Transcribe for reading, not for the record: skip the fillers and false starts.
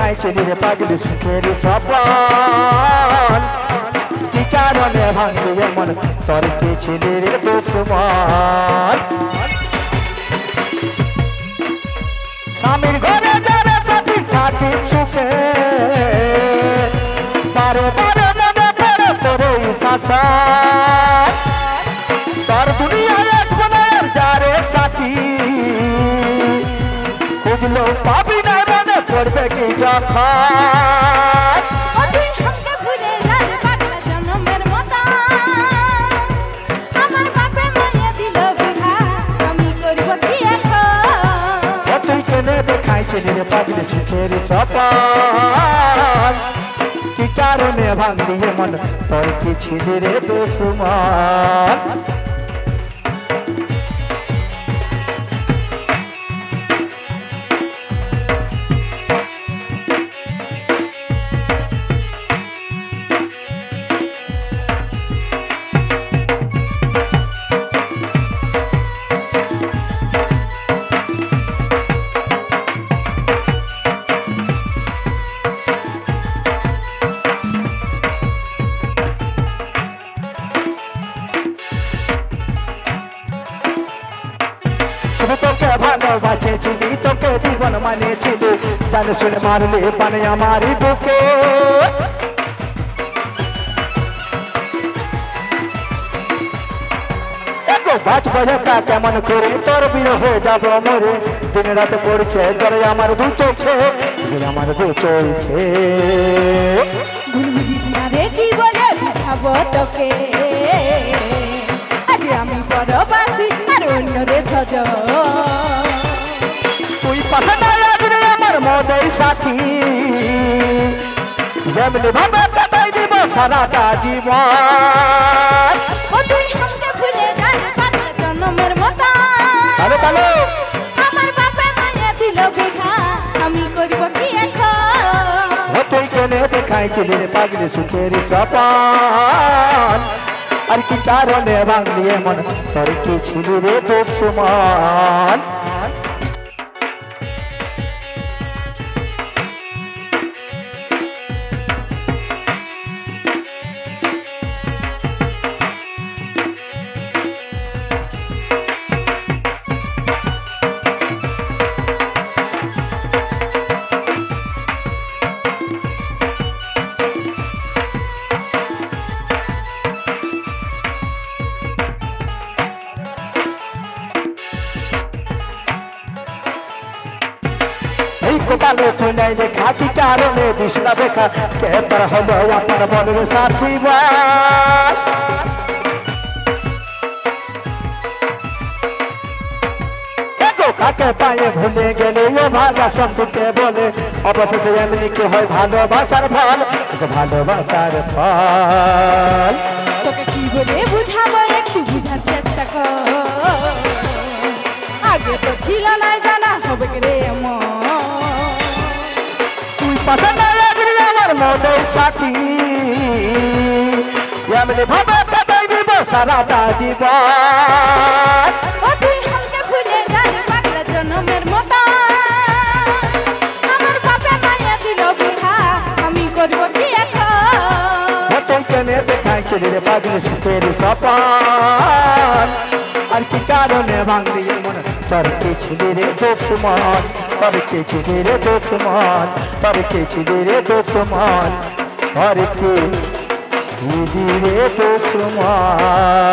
দেখাইছিলি রে পাগলি সুখের সপন কি কারণে ভাঙলি এমন তোর কি ছিলি রে দুশ্মন স্বামীর ঘরে যারা সাথী থাকি সুখে বারে বারে মনে পড়ে তোর এই শাসন তোর দুনিয়ায় এখন আর যারে সাথী খুঁজলো পাবি না মনে পড়বে কি যখন তুই আমাকে ভুলে যাবে পাগলা জন্মের মতো আমার বাপে মায়া দিল বিঘা আমি করব কি এখন তুই কেনে দেখাইছিলি রে পাগলি সুখের সপন কি কারণে ভাঙলি মন তোর কি ছিলি রে দুশ্মন তোকে ভালোবাসেছিলি তোকে জীবন মানেছিলি জান শুনে মারলে পানে আমারই বুকে বাঁচবো একা কেমন করে তোর বিরহ যাবো মরে দিন রাত পড়ছে তোর আমার দু চোখে আমার দু চোখে ভুল বুঝিস না রে কি বলে বুঝাবো তোকে আজ আমি পরবাসী আর অন্য রে ছজ তুই পাঠানা লাগলে আমার মদের সাথী যেমনি ভাবে কাটাই দিব সারাটা জীবন তুই আমাকে ভুলে যাবে পাগলা জন্মের মতো ভালো ভালো আমার বাপে মায়া দিল বিঘা আমি করব কি এখন তুই কেনে দেখাইছিলি রে পাগলি সুখের সপন আর কি কারণে ভাঙলি এমন তোর কি ছিলি রে দুশ্মন কোপালো তুই নাই দেখা কি কারণে দিস না দেখা কে তোর হলো আপনার মনের সাথী বল কাকে পায়ে ভুলে গেলে ও ভাগা সম্পর্কে বলে অবশ্যই এমনি কি হয় ভালোবাসার ফল ভালোবাসার ফল তোকে কি বলে বুঝাবো একটু বুঝার চেষ্টা কর আগে তো ছিল না জানা হবে রে তুই পাঠানা লাগলি আমার মনের সাথী এমনি ভাবে কাটাই দিব সারাটা জীবন তুই আমাকে ভুলে যাবে পাগলা জন্মের মতো আমার বাপে মায়া দিল বিঘা আমি করব কি এখন তুই কেনে দেখাইছিলি রে পাগলি সুখের সপন আর কি কারণে ভাঙলি মন তোর কি ছিলি রে দুশ্মন তোর কি ছিলি রে দুশ্মন তোর কি ছিলি রে দুশ্মন তোর কি ছিলি রে দুশ্মন